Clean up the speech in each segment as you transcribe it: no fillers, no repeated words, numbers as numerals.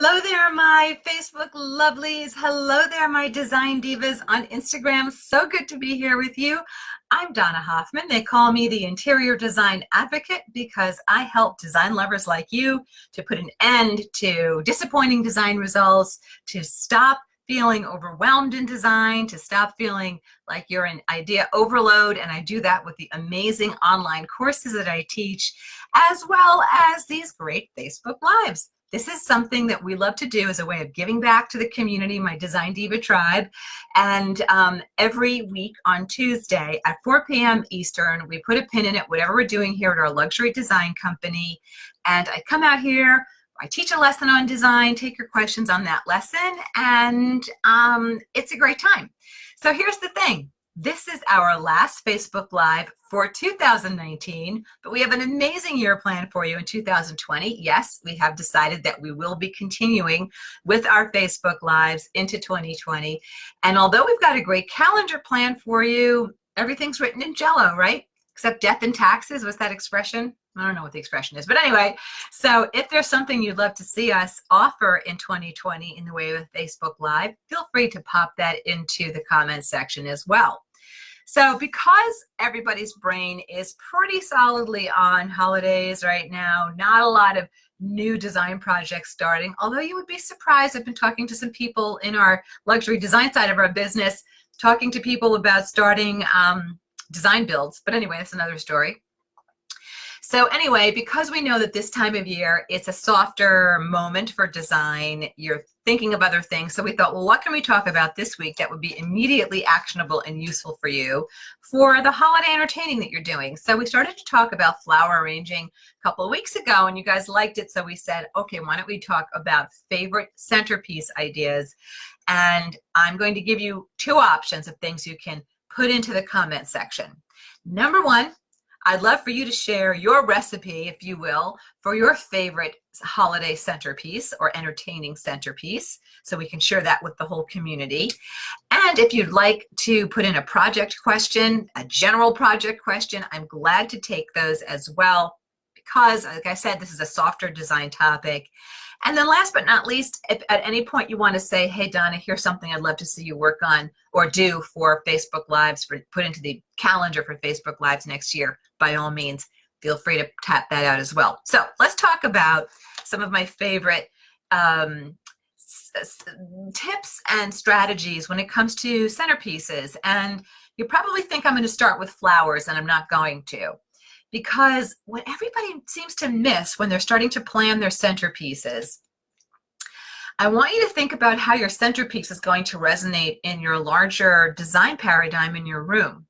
Hello there, my Facebook lovelies. Hello there, my design divas on Instagram. So good to be here with you. I'm Donna Hoffman. They call me the interior design advocate because I help design lovers like you to put an end to disappointing design results, to stop feeling overwhelmed in design, to stop feeling like you're in idea overload. And I do that with the amazing online courses that I teach, as well as these great Facebook Lives. This is something that we love to do as a way of giving back to the community, my Design Diva tribe. And every week on Tuesday at 4 p.m. Eastern, we put a pin in it, whatever we're doing here at our luxury design company. And I come out here, I teach a lesson on design, take your questions on that lesson, and it's a great time. So here's the thing. This is our last Facebook Live for 2019, but we have an amazing year planned for you in 2020. Yes, we have decided that we will be continuing with our Facebook Lives into 2020. And although we've got a great calendar planned for you, everything's written in Jello, right? Except death and taxes. What's that expression? I don't know what the expression is, but anyway, so if there's something you'd love to see us offer in 2020 in the way of Facebook Live, feel free to pop that into the comment section as well. So because everybody's brain is pretty solidly on holidays right now, not a lot of new design projects starting, although you would be surprised. I've been talking to some people in our luxury design side of our business, talking to people about starting design builds. But anyway, that's another story. So anyway, because we know that this time of year, it's a softer moment for design, you're thinking of other things. So we thought, well, what can we talk about this week that would be immediately actionable and useful for you for the holiday entertaining that you're doing? So we started to talk about flower arranging a couple of weeks ago, and you guys liked it. So we said, okay, why don't we talk about favorite centerpiece ideas? And I'm going to give you two options of things you can put into the comment section. Number one, I'd love for you to share your recipe, if you will, for your favorite holiday centerpiece or entertaining centerpiece, so we can share that with the whole community. And if you'd like to put in a project question, a general project question, I'm glad to take those as well, because, like I said, this is a softer design topic. And then last but not least, if at any point you want to say, hey, Donna, here's something I'd love to see you work on or do for Facebook Lives, for put into the calendar for Facebook Lives next year, by all means, feel free to tap that out as well. So let's talk about some of my favorite tips and strategies when it comes to centerpieces. And you probably think I'm going to start with flowers, and I'm not going to. Because what everybody seems to miss when they're starting to plan their centerpieces, I want you to think about how your centerpiece is going to resonate in your larger design paradigm in your room.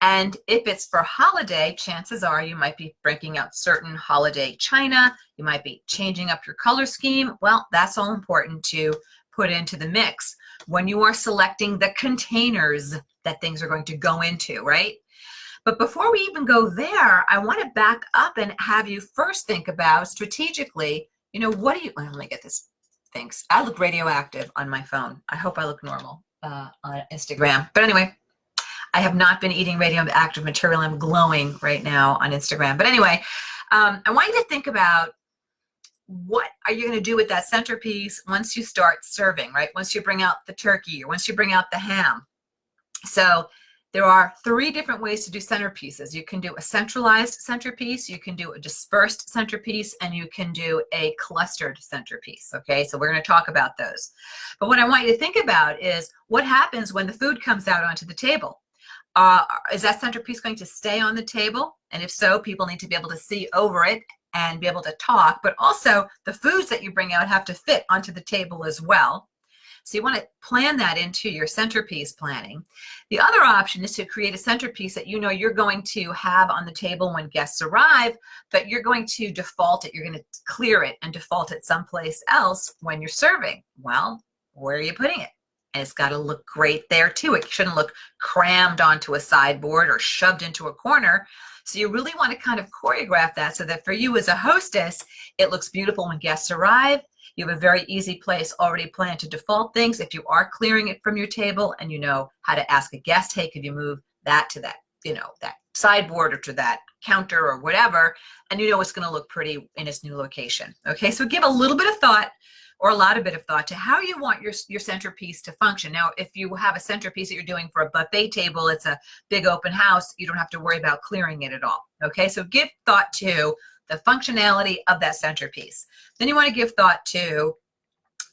And if it's for holiday, chances are you might be breaking out certain holiday china, you might be changing up your color scheme. Well, that's all important to put into the mix when you are selecting the containers that things are going to go into, right? But before we even go there, I want to back up and have you first think about strategically, you know, what do you, let me get this, thanks. I look radioactive on my phone. I hope I look normal on Instagram. But anyway, I have not been eating radioactive material. I'm glowing right now on Instagram. But anyway, I want you to think about what are you going to do with that centerpiece once you start serving, right? Once you bring out the turkey or once you bring out the ham. So there are three different ways to do centerpieces. You can do a centralized centerpiece, you can do a dispersed centerpiece, and you can do a clustered centerpiece, okay? So we're gonna talk about those. But what I want you to think about is what happens when the food comes out onto the table. Is that centerpiece going to stay on the table? And if so, people need to be able to see over it and be able to talk, but also the foods that you bring out have to fit onto the table as well. So you want to plan that into your centerpiece planning. The other option is to create a centerpiece that you know you're going to have on the table when guests arrive, but you're going to default it. You're going to clear it and default it someplace else when you're serving. Well, where are you putting it? And it's got to look great there too. It shouldn't look crammed onto a sideboard or shoved into a corner. So you really want to kind of choreograph that so that for you as a hostess, it looks beautiful when guests arrive. You have a very easy place already planned to default things. If you are clearing it from your table and you know how to ask a guest, hey, could you move that to that, you know, that sideboard or to that counter or whatever, and you know it's going to look pretty in its new location. Okay, so give a little bit of thought or a lot of bit of thought to how you want your centerpiece to function. Now, if you have a centerpiece that you're doing for a buffet table, it's a big open house, you don't have to worry about clearing it at all. Okay, so give thought to the functionality of that centerpiece. Then you want to give thought to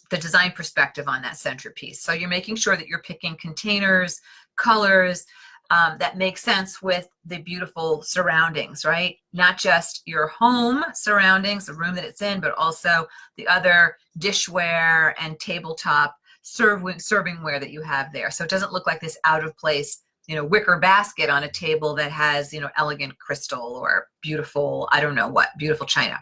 the design perspective on that centerpiece. So you're making sure that you're picking containers, colors, that make sense with the beautiful surroundings, right? Not just your home surroundings, the room that it's in, but also the other dishware and tabletop servingware that you have there. So it doesn't look like this out of place, wicker basket on a table that has, elegant crystal or beautiful, I don't know what, beautiful china.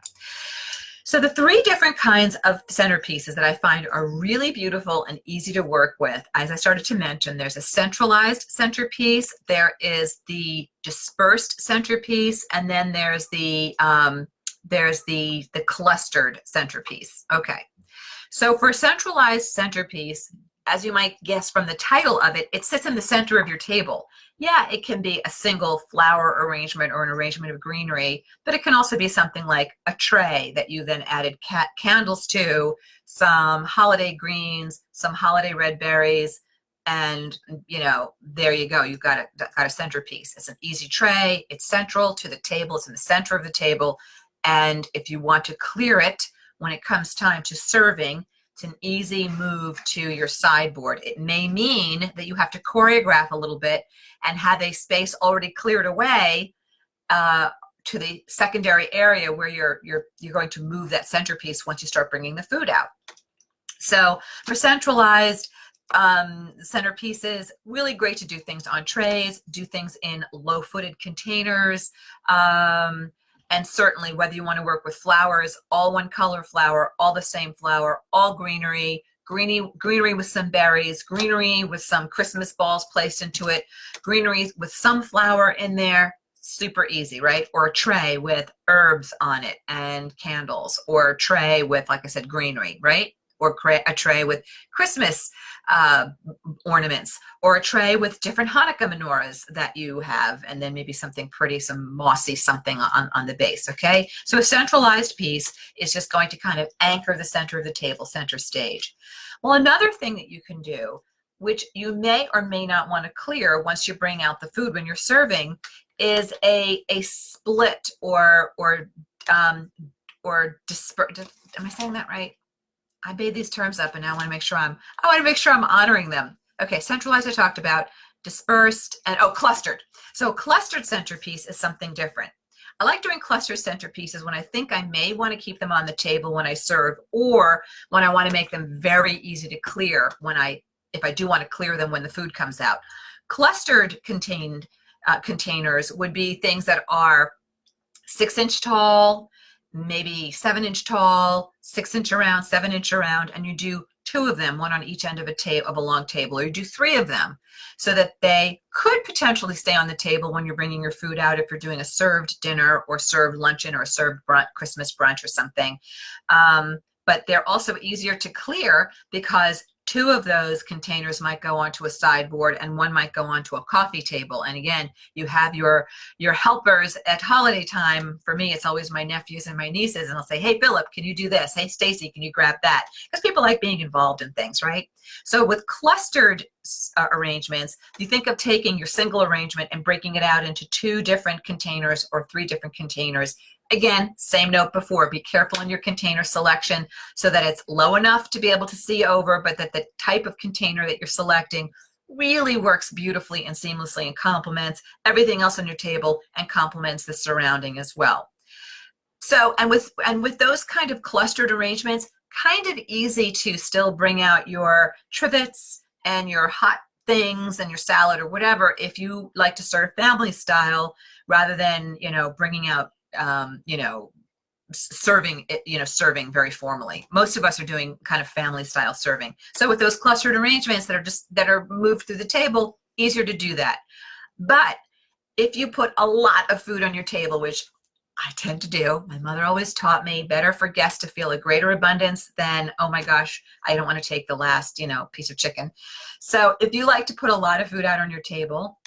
So the three different kinds of centerpieces that I find are really beautiful and easy to work with, as I started to mention, there's a centralized centerpiece, there is the dispersed centerpiece, and then there's the clustered centerpiece. Okay, so for a centralized centerpiece, as you might guess from the title of it, it sits in the center of your table. Yeah, it can be a single flower arrangement or an arrangement of greenery, but it can also be something like a tray that you then added candles to, some holiday greens, some holiday red berries, and there you go. You've got a centerpiece. It's an easy tray. It's central to the table. It's in the center of the table. And if you want to clear it when it comes time to serving, it's an easy move to your sideboard. It may mean that you have to choreograph a little bit and have a space already cleared away to the secondary area where you're going to move that centerpiece once you start bringing the food out. So for centralized centerpieces, really great to do things on trays, do things in low-footed containers, and certainly whether you want to work with flowers, all one color flower, all the same flower, all greenery, greenery with some berries, greenery with some Christmas balls placed into it, greenery with some flower in there, super easy, right? Or a tray with herbs on it and candles, or a tray with, like I said, greenery, right? Or a tray with Christmas ornaments, or a tray with different Hanukkah menorahs that you have, and then maybe something pretty, some mossy something on the base, okay? So a centralized piece is just going to kind of anchor the center of the table, center stage. Well, another thing that you can do, which you may or may not want to clear once you bring out the food when you're serving, is a split or disperse. Am I saying that right? I made these terms up and now I want to make sure I'm honoring them. Okay, centralized I talked about, dispersed, and clustered. So clustered centerpiece is something different. I like doing cluster centerpieces when I think I may want to keep them on the table when I serve, or when I want to make them very easy to clear if I do want to clear them when the food comes out. Clustered containers would be things that are 6-inch tall, maybe 7-inch tall, 6-inch around, 7-inch around, and you do 2 of them, one on each end of a long table, or you do 3 of them, so that they could potentially stay on the table when you're bringing your food out if you're doing a served dinner or served luncheon or a served Christmas brunch or something. But they're also easier to clear because 2 of those containers might go onto a sideboard and 1 might go onto a coffee table. And again, you have your helpers at holiday time. For me, it's always my nephews and my nieces, and I'll say, hey, Philip, can you do this? Hey, Stacy, can you grab that? Because people like being involved in things, right? So with clustered arrangements, you think of taking your single arrangement and breaking it out into 2 different containers or 3 different containers. Again, same note before, be careful in your container selection so that it's low enough to be able to see over, but that the type of container that you're selecting really works beautifully and seamlessly and complements everything else on your table and complements the surrounding as well. So, and with those kind of clustered arrangements, kind of easy to still bring out your trivets and your hot things and your salad or whatever if you like to serve family style rather than, bringing out serving very formally. Most of us are doing kind of family style serving. So with those clustered arrangements that are moved through the table, easier to do that. But if you put a lot of food on your table, which I tend to do, my mother always taught me, better for guests to feel a greater abundance than, oh my gosh, I don't want to take the last, piece of chicken. So if you like to put a lot of food out on your table,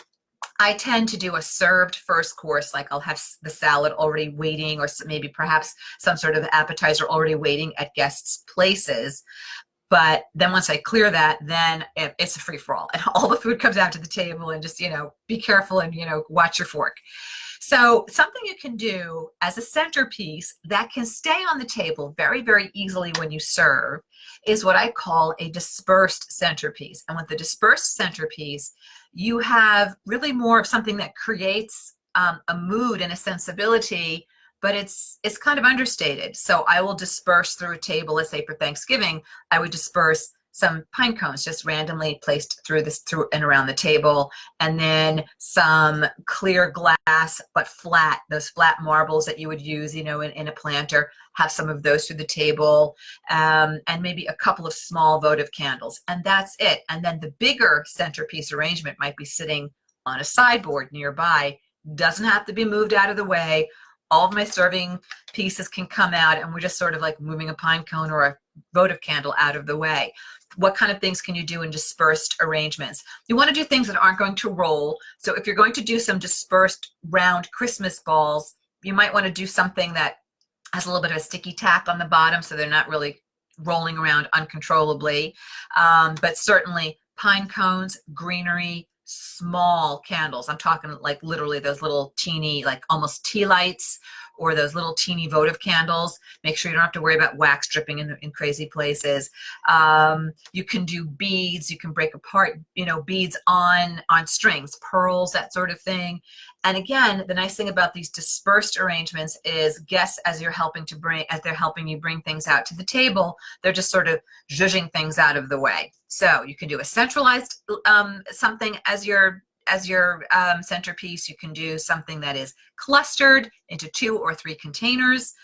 I tend to do a served first course, like I'll have the salad already waiting, or maybe perhaps some sort of appetizer already waiting at guests' places. But then once I clear that, then it's a free for all, and all the food comes out to the table, and just, be careful and, watch your fork. So something you can do as a centerpiece that can stay on the table very, very easily when you serve is what I call a dispersed centerpiece. And with the dispersed centerpiece, you have really more of something that creates a mood and a sensibility, but it's kind of understated. So I will disperse through a table. Let's say for Thanksgiving, I would disperse some pine cones just randomly placed through and around the table, and then some clear glass but flat, those flat marbles that you would use, in a planter, have some of those through the table, and maybe a couple of small votive candles, and that's it. And then the bigger centerpiece arrangement might be sitting on a sideboard nearby. Doesn't have to be moved out of the way. All of my serving pieces can come out, and we're just sort of like moving a pine cone or a votive candle out of the way. What kind of things can you do in dispersed arrangements? You want to do things that aren't going to roll. So if you're going to do some dispersed round Christmas balls, you might want to do something that has a little bit of a sticky tack on the bottom, so they're not really rolling around uncontrollably. But certainly pine cones, greenery, small candles. I'm talking like literally those little teeny, like almost tea lights, or those little teeny votive candles. Make sure you don't have to worry about wax dripping in crazy places. You can do beads. You can break apart, beads on strings, pearls, that sort of thing. And again, the nice thing about these dispersed arrangements is guests, as they're helping you bring things out to the table, they're just sort of zhuzhing things out of the way. So you can do a centralized something as your centerpiece. You can do something that is clustered into 2 or 3 containers.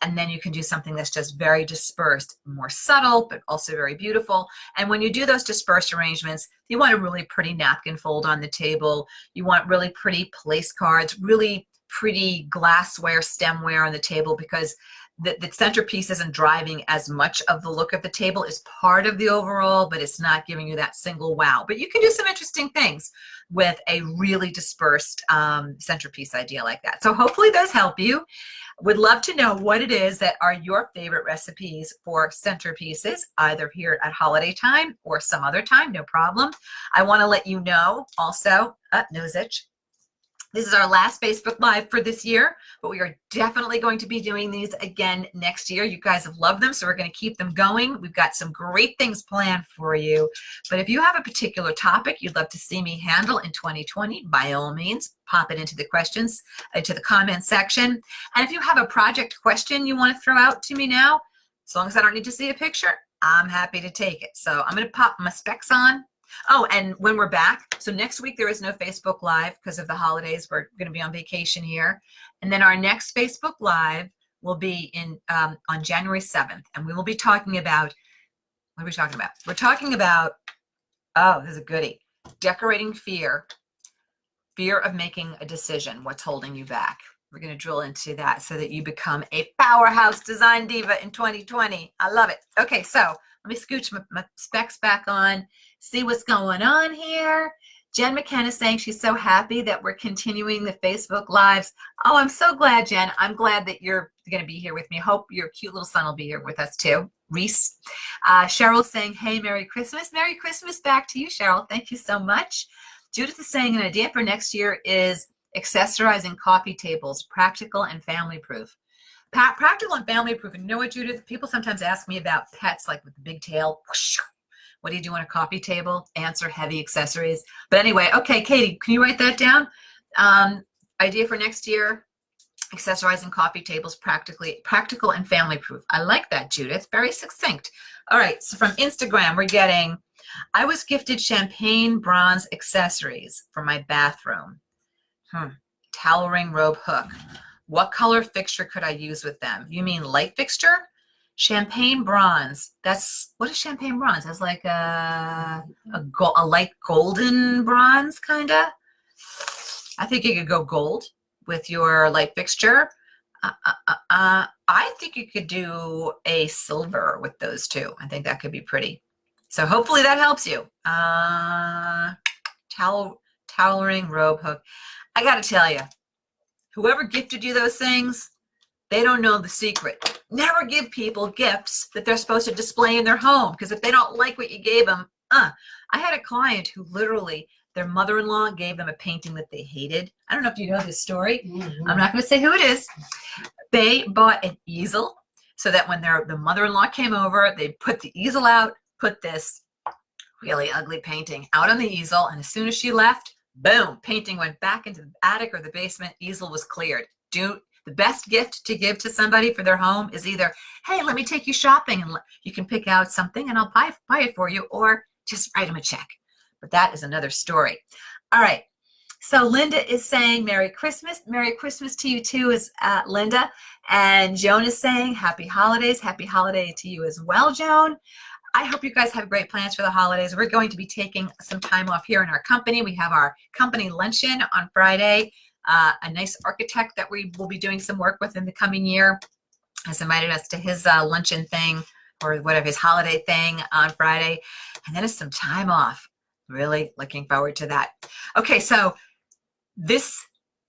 And then you can do something that's just very dispersed, more subtle, but also very beautiful. And when you do those dispersed arrangements, you want a really pretty napkin fold on the table. You want really pretty place cards, really pretty glassware, stemware on the table, because the centerpiece isn't driving as much of the look of the table. Is part of the overall, but it's not giving you that single wow. But you can do some interesting things with a really dispersed centerpiece idea like that. So hopefully those help you. Would love to know what it is that are your favorite recipes for centerpieces, either here at holiday time or some other time, no problem. I want to let you know also, nose itch. This is our last Facebook Live for this year, but we are definitely going to be doing these again next year. You guys have loved them, so we're going to keep them going. We've got some great things planned for you. But if you have a particular topic you'd love to see me handle in 2020, by all means, pop it into the questions, into the comment section. And if you have a project question you want to throw out to me now, as long as I don't need to see a picture, I'm happy to take it. So I'm going to pop my specs on. Oh, and when we're back, so next week there is no Facebook Live because of the holidays. We're going to be on vacation here. And then our next Facebook Live will be on January 7th. And we will be talking about, what are we talking about? We're talking about, oh, this is a goodie, decorating fear of making a decision, what's holding you back. We're going to drill into that so that you become a powerhouse design diva in 2020. I love it. Okay, so let me scooch my specs back on, see what's going on here. Jen McKenna is saying she's so happy that we're continuing the Facebook Lives. Oh, I'm so glad, Jen. I'm glad that you're going to be here with me. Hope your cute little son will be here with us too. Reese. Cheryl's saying, hey, Merry Christmas. Merry Christmas back to you, Cheryl. Thank you so much. Judith is saying an idea for next year is accessorizing coffee tables, practical and family proof. Practical and family proof. And you know what, Judith? People sometimes ask me about pets, like with the big tail. What do you do on a coffee table? Answer, heavy accessories. But anyway, okay, Katie, can you write that down? Idea for next year, accessorizing coffee tables, practical and family proof. I like that, Judith. Very succinct. All right, so from Instagram, we're getting, I was gifted champagne bronze accessories for my bathroom. Towel ring robe hook. What color fixture could I use with them? You mean light fixture? Champagne bronze. What is champagne bronze? That's like a light golden bronze, kind of. I think you could go gold with your light fixture. I think you could do a silver with those two. I think that could be pretty. So hopefully that helps you. Towel towering robe hook. I got to tell you, whoever gifted you those things, they don't know the secret. Never give people gifts that they're supposed to display in their home, because if they don't like what you gave them, I had a client who literally, their mother-in-law gave them a painting that they hated. I don't know if you know this story. I'm not going to say who it is. They bought an easel so that when the mother-in-law came over, they put the easel out, put this really ugly painting out on the easel, and as soon as she left, boom, painting went back into the attic or the basement, easel was cleared. The best gift to give to somebody for their home is either, hey, let me take you shopping and you can pick out something and I'll buy it for you, or just write them a check. But that is another story. All right. So Linda is saying Merry Christmas. Merry Christmas to you too, is Linda. And Joan is saying Happy Holidays. Happy holiday to you as well, Joan. I hope you guys have great plans for the holidays. We're going to be taking some time off here in our company. We have our company luncheon on Friday. A nice architect that we will be doing some work with in the coming year has invited us to his luncheon thing, or whatever, his holiday thing on Friday. And then it's some time off. Really looking forward to that. Okay, so this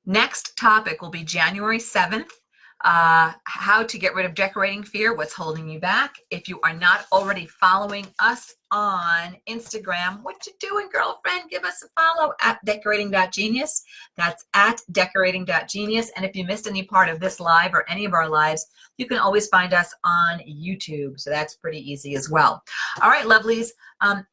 next topic will be January 7th. How to get rid of decorating fear, what's holding you back. If you are not already following us on Instagram, what you doing, girlfriend? Give us a follow at decorating.genius. That's at decorating.genius. And if you missed any part of this live or any of our lives, you can always find us on YouTube. So that's pretty easy as well. All right, lovelies.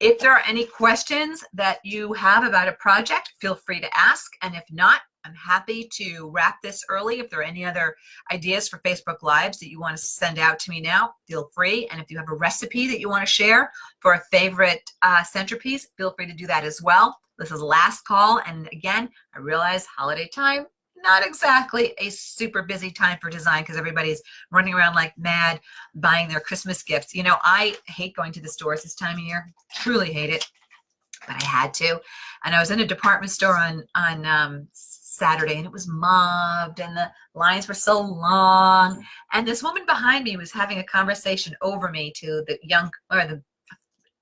If there are any questions that you have about a project, feel free to ask. And if not, I'm happy to wrap this early. If there are any other ideas for Facebook Lives that you want to send out to me now, feel free. And if you have a recipe that you want to share for a favorite centerpiece, feel free to do that as well. This is last call. And again, I realize holiday time, not exactly a super busy time for design because everybody's running around like mad buying their Christmas gifts. You know, I hate going to the stores this time of year, truly hate it, but I had to. And I was in a department store on Saturday, and it was mobbed and the lines were so long, and this woman behind me was having a conversation over me to the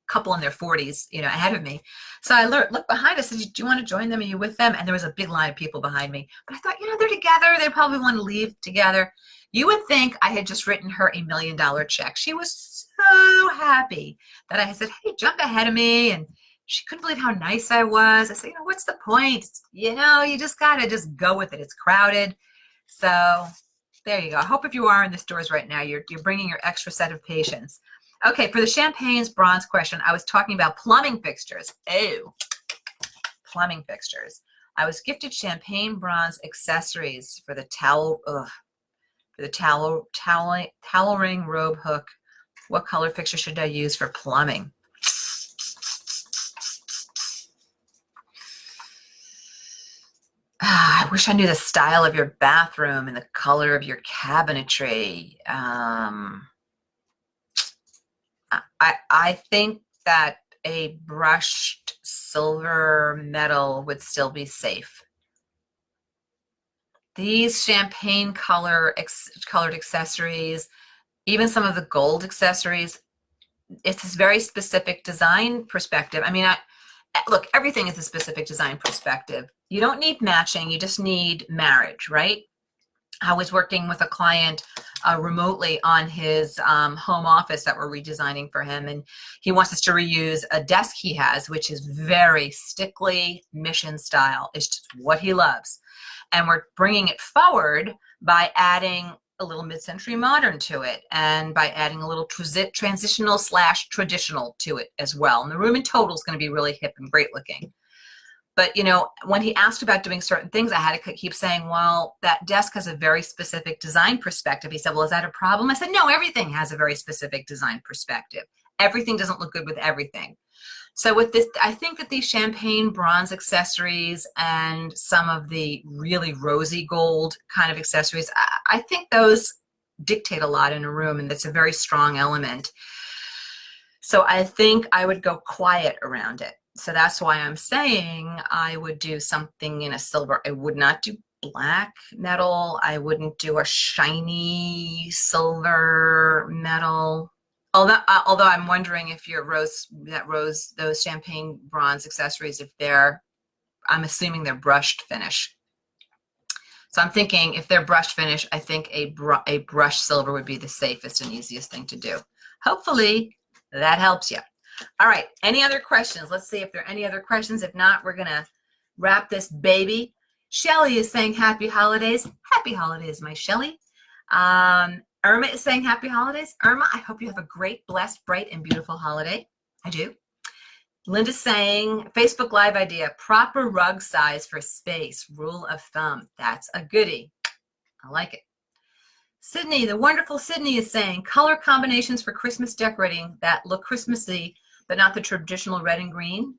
couple in their 40s, you know, ahead of me. So I looked behind us and said, do you want to join them? Are you with them? And there was a big line of people behind me. But I thought, you know, they're together. They probably want to leave together. You would think I had just written her $1 million check. She was so happy that I had said, hey, jump ahead of me. And she couldn't believe how nice I was. I said, you know, what's the point? You know, you just got to just go with it. It's crowded. So there you go. I hope if you are in the stores right now, you're bringing your extra set of patience. Okay, for the champagne's bronze question, I was talking about plumbing fixtures. Oh, plumbing fixtures. I was gifted champagne bronze accessories for the towering robe hook. What color fixture should I use for plumbing? I wish I knew the style of your bathroom and the color of your cabinetry. I think that a brushed silver metal would still be safe. These champagne colored accessories, even some of the gold accessories, it's this very specific design perspective. I mean, look, everything is a specific design perspective. You don't need matching, you just need marriage, right? I was working with a client remotely on his home office that we're redesigning for him, and he wants us to reuse a desk he has, which is very stickly mission style. It's just what he loves. And we're bringing it forward by adding a little mid-century modern to it, and by adding a little transitional / traditional to it as well. And the room in total is going to be really hip and great looking. But, you know, when he asked about doing certain things, I had to keep saying, well, that desk has a very specific design perspective. He said, well, is that a problem? I said, no, everything has a very specific design perspective. Everything doesn't look good with everything. So with this, I think that these champagne bronze accessories and some of the really rosy gold kind of accessories, I think those dictate a lot in a room, and that's a very strong element. So I think I would go quiet around it. So that's why I'm saying I would do something in a silver. I would not do black metal. I wouldn't do a shiny silver metal. Although I'm wondering if your those champagne bronze accessories, if they're I'm assuming they're brushed finish. So I'm thinking if they're brushed finish, I think a brushed silver would be the safest and easiest thing to do. Hopefully that helps you. All right, any other questions? Let's see if there are any other questions. If not, we're gonna wrap this baby. Shelly is saying happy holidays. Happy holidays, my Shelly. Irma is saying happy holidays. Irma, I hope you have a great, blessed, bright, and beautiful holiday. I do. Linda's saying, Facebook Live idea, proper rug size for space, rule of thumb. That's a goodie. I like it. Sydney, the wonderful Sydney is saying, color combinations for Christmas decorating that look Christmassy, but not the traditional red and green.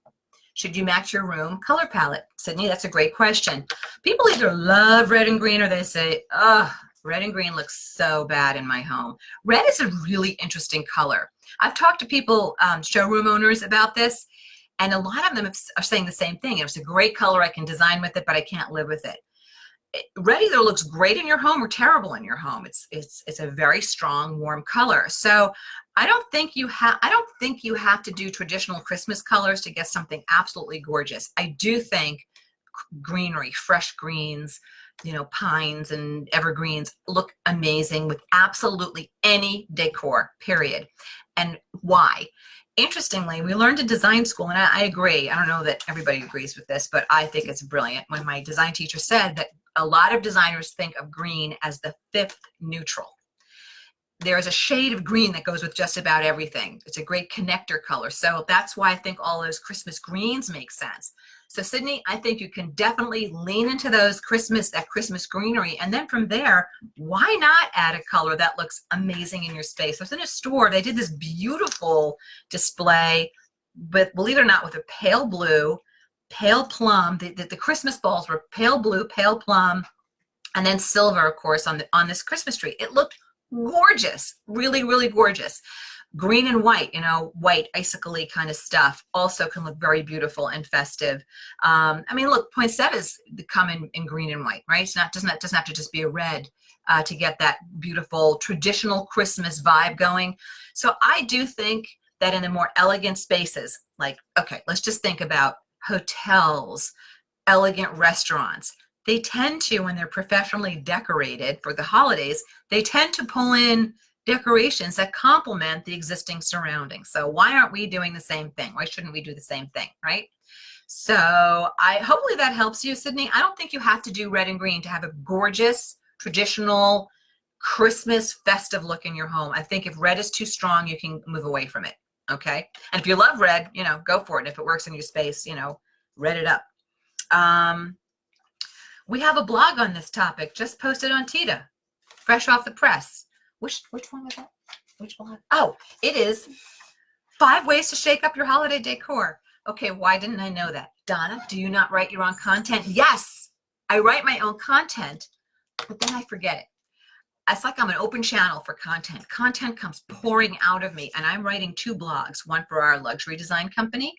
Should you match your room color palette? Sydney, that's a great question. People either love red and green or they say, oh, red and green looks so bad in my home. Red is a really interesting color. I've talked to people, showroom owners about this, and a lot of them are saying the same thing. It's a great color, I can design with it, but I can't live with it. Red either looks great in your home or terrible in your home. It's a very strong, warm color. So I don't think you have to do traditional Christmas colors to get something absolutely gorgeous. I do think greenery, fresh greens, you know, pines and evergreens look amazing with absolutely any decor, period. And why? Interestingly, we learned in design school, and I agree, I don't know that everybody agrees with this, but I think it's brilliant, when my design teacher said that a lot of designers think of green as the fifth neutral. There's a shade of green that goes with just about everything. It's a great connector color. So that's why I think all those Christmas greens make sense. So Sydney, I think you can definitely lean into those that Christmas greenery. And then from there, why not add a color that looks amazing in your space? I was in a store, they did this beautiful display, but believe it or not, with a pale blue, pale plum. The Christmas balls were pale blue, pale plum, and then silver, of course, on this Christmas tree. It looked gorgeous, really, really gorgeous. Green and white, you know, white icicle-y kind of stuff also can look very beautiful and festive. I mean, look, poinsettias come in green and white, right? It's not, doesn't have to just be a red to get that beautiful traditional Christmas vibe going. So I do think that in the more elegant spaces, like, okay, let's just think about hotels, elegant restaurants. They tend to, when they're professionally decorated for the holidays, they tend to pull in decorations that complement the existing surroundings. So why aren't we doing the same thing? Why shouldn't we do the same thing, right? So hopefully that helps you, Sydney. I don't think you have to do red and green to have a gorgeous, traditional, Christmas festive look in your home. I think if red is too strong, you can move away from it, okay? And if you love red, you know, go for it. And if it works in your space, you know, red it up. We have a blog on this topic, just posted on TIDA, fresh off the press. Which one was that? Which blog? Oh, it is 5 ways to shake up your holiday decor. Okay, why didn't I know that? Donna, do you not write your own content? Yes, I write my own content, but then I forget it. It's like I'm an open channel for content. Content comes pouring out of me, and I'm writing 2 blogs, one for our luxury design company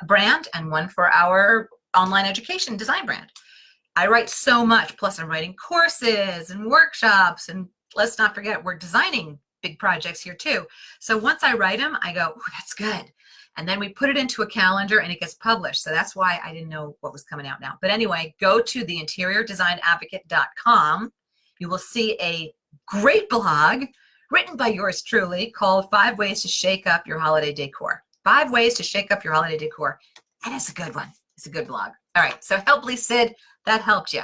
brand and one for our online education design brand. I write so much, plus I'm writing courses and workshops, and let's not forget, we're designing big projects here too. So once I write them, I go, oh, that's good. And then we put it into a calendar and it gets published. So that's why I didn't know what was coming out now. But anyway, go to theinteriordesignadvocate.com. You will see a great blog written by yours truly called 5 Ways to Shake Up Your Holiday Decor. 5 Ways to Shake Up Your Holiday Decor. And it's a good one. It's a good blog. All right, so helpfully, Sid, that helped you.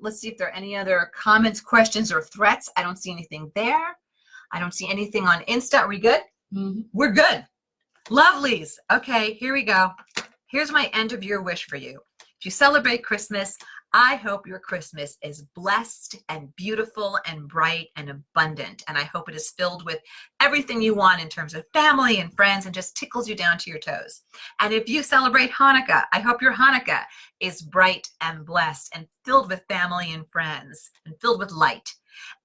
Let's see if there are any other comments, questions, or threats. I don't see anything there. I don't see anything on Insta. Are we good? Mm-hmm. We're good. Lovelies. Okay, here we go. Here's my end of year wish for you. If you celebrate Christmas, I hope your Christmas is blessed and beautiful and bright and abundant. And I hope it is filled with everything you want in terms of family and friends and just tickles you down to your toes. And if you celebrate Hanukkah, I hope your Hanukkah is bright and blessed and filled with family and friends and filled with light.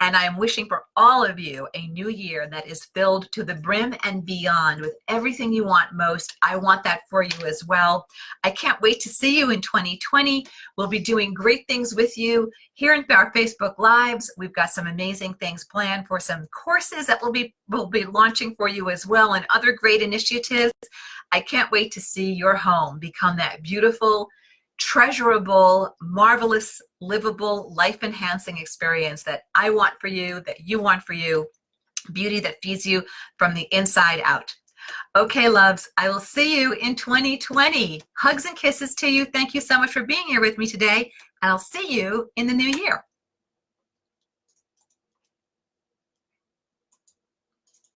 And I am wishing for all of you a new year that is filled to the brim and beyond with everything you want most. I want that for you as well. I can't wait to see you in 2020. We'll be doing great things with you here in our Facebook Lives. We've got some amazing things planned for some courses that we'll be launching for you as well, and other great initiatives. I can't wait to see your home become that beautiful, treasurable, marvelous, livable, life-enhancing experience that I want for you, that you want for you, beauty that feeds you from the inside out. Okay, loves, I will see you in 2020. Hugs and kisses to you. Thank you so much for being here with me today, and I'll see you in the new year.